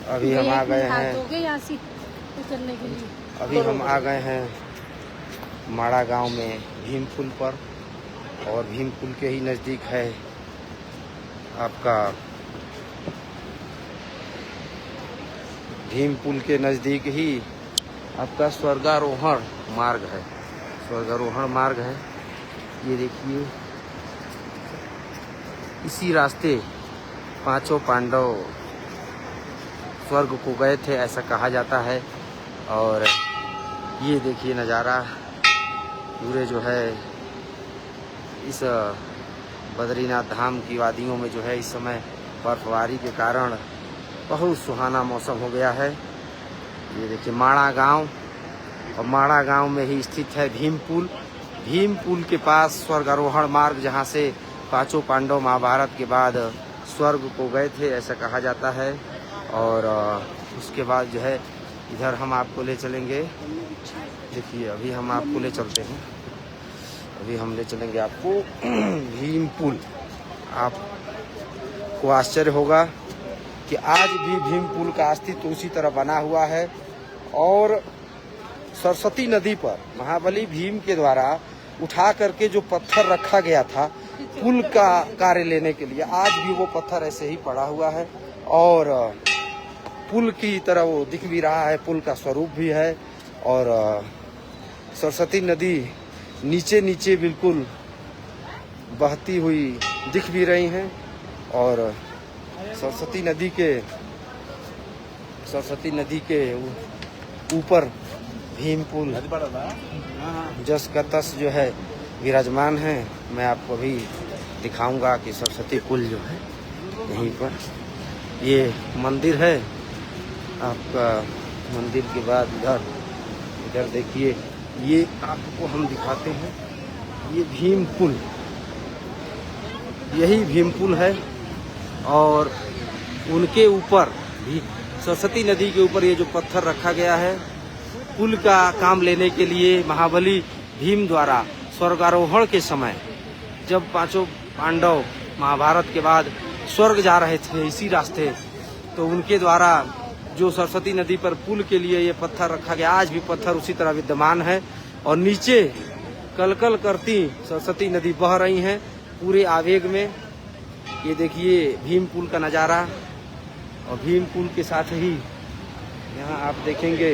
अभी हम आ गए हैं, उतरने के लिए। अभी हम आ गए हैं माड़ा गांव में भीम पुल पर, और भीम पुल के ही नज़दीक है आपका, भीम पुल के नज़दीक ही आपका स्वर्गारोहण मार्ग है, स्वर्गारोहण मार्ग है। ये देखिए, इसी रास्ते पांचों पांडव स्वर्ग को गए थे ऐसा कहा जाता है। और ये देखिए नज़ारा पूरे जो है इस बद्रीनाथ धाम की वादियों में जो है इस समय बर्फबारी के कारण बहुत सुहाना मौसम हो गया है। ये देखिए माड़ा गांव, और माड़ा गांव में ही स्थित है भीम पुल। भीम पुल के पास स्वर्गारोहण मार्ग, जहां से पांचों पांडव महाभारत के बाद स्वर्ग को गए थे ऐसा कहा जाता है। और उसके बाद जो है इधर हम आपको ले चलेंगे। देखिए अभी हम आपको ले चलते हैं, अभी हम ले चलेंगे आपको भीम पुल। आपको आश्चर्य होगा कि आज भी भीम पुल का अस्तित्व उसी तरह बना हुआ है। और सरस्वती नदी पर महाबली भीम के द्वारा उठा करके जो पत्थर रखा गया था पुल का कार्य लेने के लिए, आज भी वो पत्थर ऐसे ही पड़ा हुआ है और पुल की तरह वो दिख भी रहा है, पुल का स्वरूप भी है। और सरस्वती नदी नीचे नीचे बिल्कुल बहती हुई दिख भी रही हैं। और सरस्वती नदी के ऊपर भीम पुल जस का तस जो है विराजमान है। मैं आपको अभी दिखाऊंगा कि सरस्वती पुल जो है यहीं पर ये मंदिर है आपका। मंदिर के बाद इधर देखिए, ये आपको हम दिखाते हैं, ये भीम पुल, यही भीम पुल है। और उनके ऊपर भी सरस्वती नदी के ऊपर ये जो पत्थर रखा गया है पुल का काम लेने के लिए, महाबली भीम द्वारा स्वर्गारोहण के समय जब पांचों पांडव महाभारत के बाद स्वर्ग जा रहे थे इसी रास्ते, तो उनके द्वारा जो सरस्वती नदी पर पुल के लिए ये पत्थर रखा गया, आज भी पत्थर उसी तरह विद्यमान है। और नीचे कलकल करती सरस्वती नदी बह रही हैं पूरे आवेग में। ये देखिए भीम पुल का नज़ारा। और भीम पुल के साथ ही यहाँ आप देखेंगे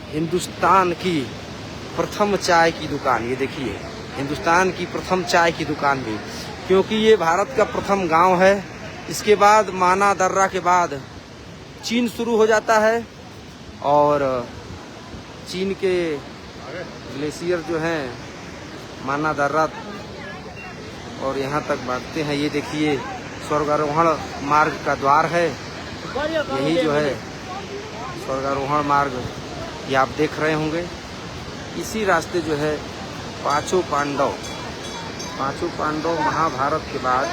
हिंदुस्तान की प्रथम चाय की दुकान। ये देखिए हिंदुस्तान की प्रथम चाय की दुकान भी, क्योंकि ये भारत का प्रथम गांव है। इसके बाद माना दर्रा के बाद चीन शुरू हो जाता है, और चीन के ग्लेशियर जो हैं माना दर्रा और यहाँ तक बढ़ते हैं। ये देखिए स्वर्गारोहण मार्ग का द्वार है, यही जो है स्वर्गारोहण मार्ग ये आप देख रहे होंगे। इसी रास्ते जो है पांचों पांडव महाभारत के बाद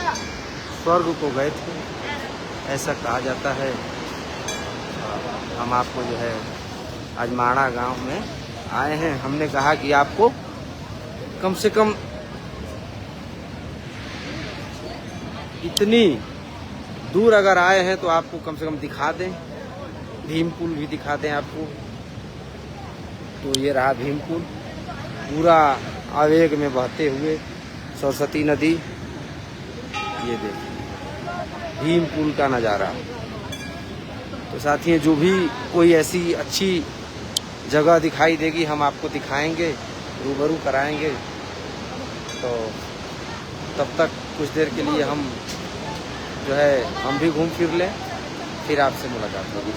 स्वर्ग को गए थे ऐसा कहा जाता है। हम आपको जो है आज माड़ा गांव में आए हैं, हमने कहा कि आपको कम से कम इतनी दूर अगर आए हैं तो आपको कम से कम दिखा दें, भीम पुल भी दिखा दें आपको। तो ये रहा भीम पुल, पूरा आवेग में बहते हुए सरस्वती नदी। ये देखिए भीम पुल का नज़ारा। तो साथियों, जो भी कोई ऐसी अच्छी जगह दिखाई देगी हम आपको दिखाएंगे, रूबरू कराएंगे। तो तब तक कुछ देर के लिए हम जो है हम भी घूम फिर लें, फिर आपसे मुलाकात होगी।